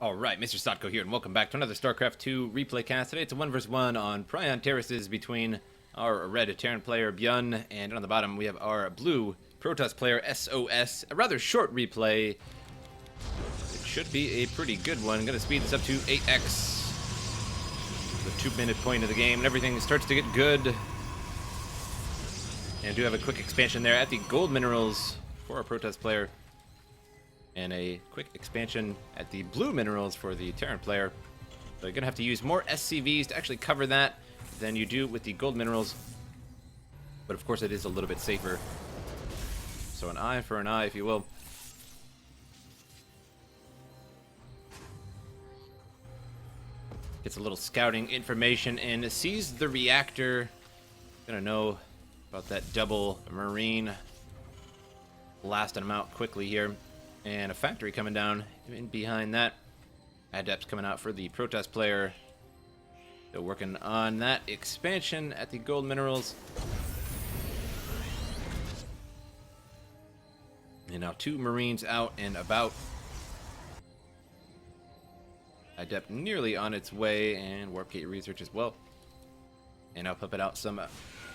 Alright, MrSotko here, and welcome back to another Starcraft 2 replay cast. Today it's a 1v1 on Prion Terraces between our red Terran player, ByuN, and on the bottom we have our blue Protoss player, sOs. A rather short replay. It should be a pretty good one. I'm going to speed this up to 8x. The 2-minute point of the game, and everything starts to get good. And I do have a quick expansion there at the gold minerals for our Protoss player. And a quick expansion at the blue minerals for the Terran player. So you're going to have to use more SCVs to actually cover that than you do with the gold minerals. But of course it is a little bit safer. So an eye for an eye, if you will. Gets a little scouting information and sees the reactor. Gonna know about that double marine. Blasting them out quickly here. And a factory coming down in behind that. Adepts coming out for the Protoss player. Still working on that expansion at the gold minerals. And now 2 Marines out and about. Adept nearly on its way, and warp gate research as well. And now pumping out some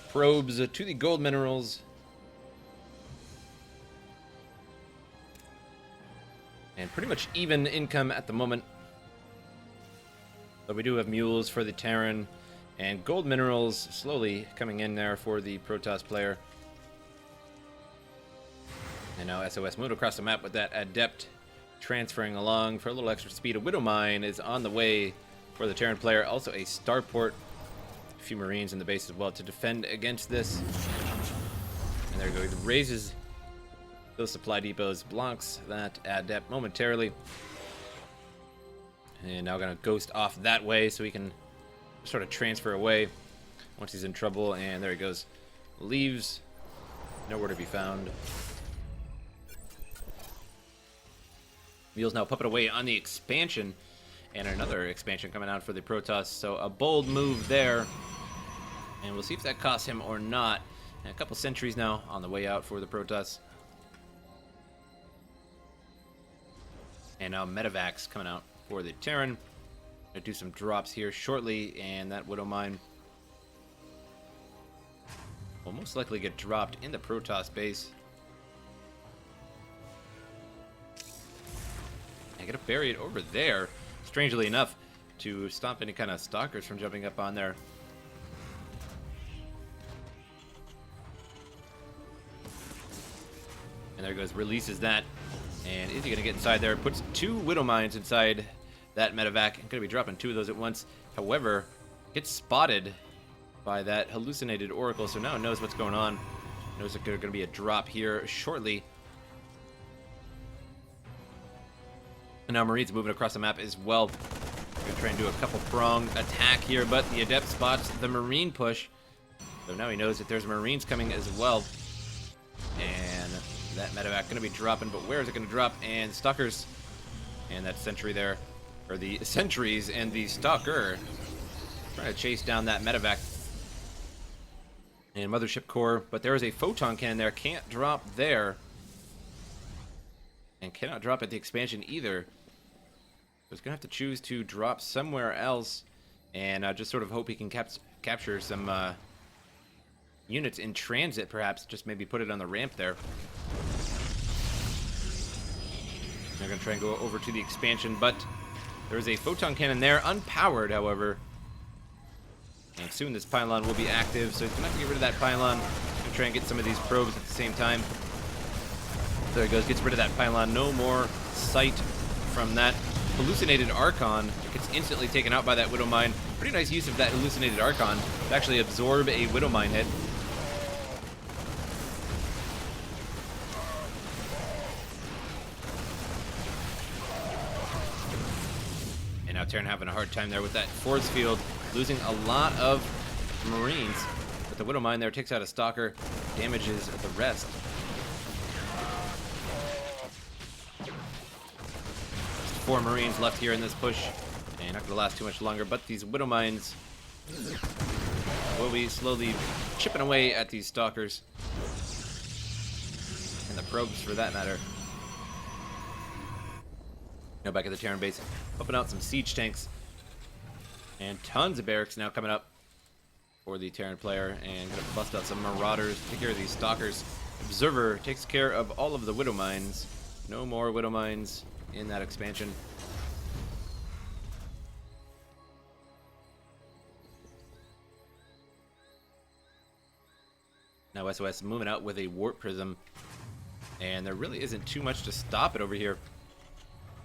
probes to the gold minerals. And pretty much even income at the moment. But we do have mules for the Terran. And gold minerals slowly coming in there for the Protoss player. And now SOS moved across the map with that Adept transferring along for a little extra speed. A Widow Mine is on the way for the Terran player. Also a starport. A few Marines in the base as well to defend against this. And there we go. He raises those supply depots, blocks that Adept momentarily. And now gonna ghost off that way so he can sort of transfer away once he's in trouble. And there he goes. Leaves. Nowhere to be found. Mule's now puppet away on the expansion. And another expansion coming out for the Protoss. So a bold move there. And we'll see if that costs him or not. And a couple sentries now on the way out for the Protoss. And now Medevacs coming out for the Terran. Gonna do some drops here shortly, and that Widow Mine will most likely get dropped in the Protoss base. And gonna bury it over there, strangely enough, to stop any kind of stalkers from jumping up on there. And there goes, releases that. And is he going to get inside there? Puts 2 Widow Mines inside that medevac. I'm going to be dropping 2 of those at once. However, gets spotted by that hallucinated oracle. So now it knows what's going on. Knows that there's going to be a drop here shortly. And now Marines moving across the map as well. Going to try and do a couple pronged attack here. But the Adept spots the Marine push. So now he knows that there's Marines coming as well. And that medevac going to be dropping, but where is it going to drop? And stalkers, and that sentry there, or the sentries and the stalker trying to chase down that medevac and mothership core. But there is a photon cannon there, can't drop there, and cannot drop at the expansion either. So it's gonna have to choose to drop somewhere else, and just sort of hope he can capture some units in transit, perhaps. Just maybe put it on the ramp there. They're going to try and go over to the expansion, but there's a photon cannon there, unpowered, however. And soon this pylon will be active, so he's going to have to get rid of that pylon and try and get some of these probes at the same time. There he goes, gets rid of that pylon. No more sight from that hallucinated Archon. It gets instantly taken out by that Widow Mine. Pretty nice use of that hallucinated Archon to actually absorb a Widow Mine hit. Now Terran having a hard time there with that force field, losing a lot of Marines. But the Widow Mine there takes out a Stalker, damages the rest. Just 4 Marines left here in this push, and not going to last too much longer. But these Widow Mines will be slowly chipping away at these Stalkers, and the probes for that matter. Now back at the Terran base, pumping out some siege tanks. And tons of barracks now coming up for the Terran player. And gonna bust out some marauders, take care of these stalkers. Observer takes care of all of the widow mines. No more widow mines in that expansion. Now SOS moving out with a warp prism. And there really isn't too much to stop it over here.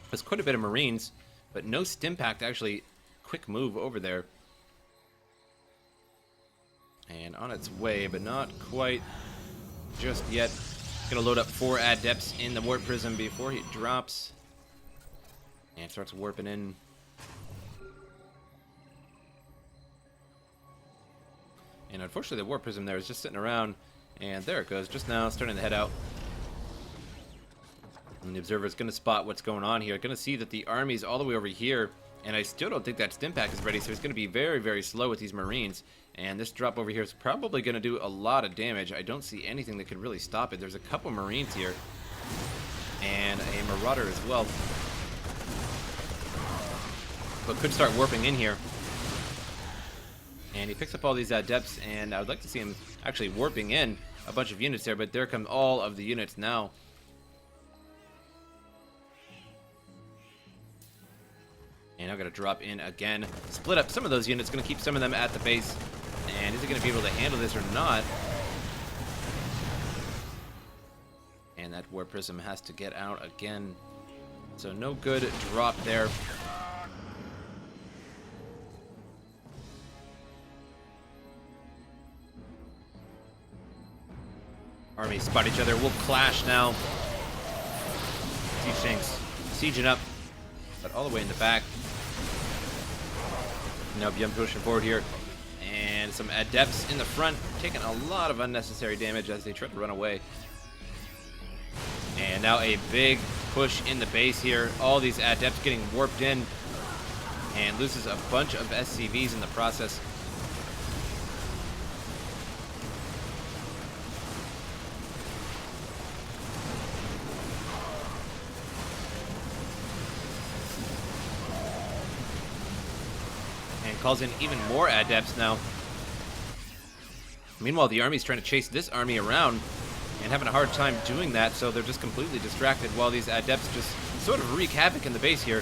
There's quite a bit of Marines, but no Stimpact actually quick move over there. And on its way, but not quite just yet. Gonna load up 4 Adepts in the warp prism before he drops. And starts warping in. And unfortunately the warp prism there is just sitting around. And there it goes, just now starting to head out. And the observer is going to spot what's going on here. Going to see that the army's all the way over here. And I still don't think that Stimpack is ready, so he's going to be very, very slow with these Marines. And this drop over here is probably going to do a lot of damage. I don't see anything that could really stop it. There's a couple Marines here. And a Marauder as well. But could start warping in here. And he picks up all these Adepts, and I would like to see him actually warping in a bunch of units there. But there come all of the units now. And I'm going to drop in again. Split up some of those units. Going to keep some of them at the base. And is he going to be able to handle this or not? And that Warp Prism has to get out again. So no good drop there. Armies spot each other. We'll clash now. Siege tanks sieging up. But all the way in the back. Now ByuN pushing forward here. And some Adepts in the front, taking a lot of unnecessary damage as they try to run away. And now a big push in the base here. All these Adepts getting warped in. And loses a bunch of SCVs in the process. Calls in even more Adepts now. Meanwhile, the army's trying to chase this army around and having a hard time doing that, so they're just completely distracted while these Adepts just sort of wreak havoc in the base here.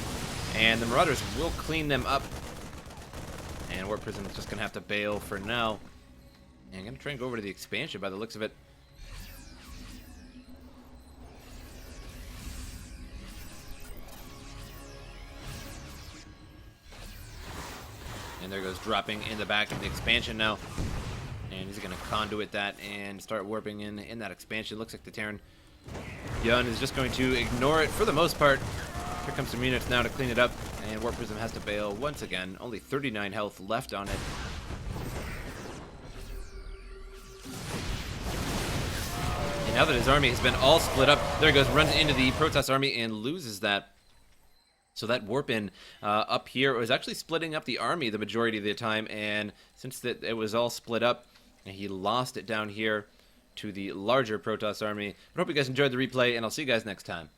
And the Marauders will clean them up. And Warp Prism is just going to have to bail for now. And I'm going to try and go over to the expansion by the looks of it. And there goes dropping in the back of the expansion now. And he's going to conduit that and start warping in that expansion. Looks like the Terran ByuN is just going to ignore it for the most part. Here comes some units now to clean it up. And Warp Prism has to bail once again. Only 39 health left on it. And now that his army has been all split up, there he goes, runs into the Protoss army and loses that. So that warp in up here was actually splitting up the army the majority of the time, and since it was all split up, he lost it down here to the larger Protoss army. I hope you guys enjoyed the replay, and I'll see you guys next time.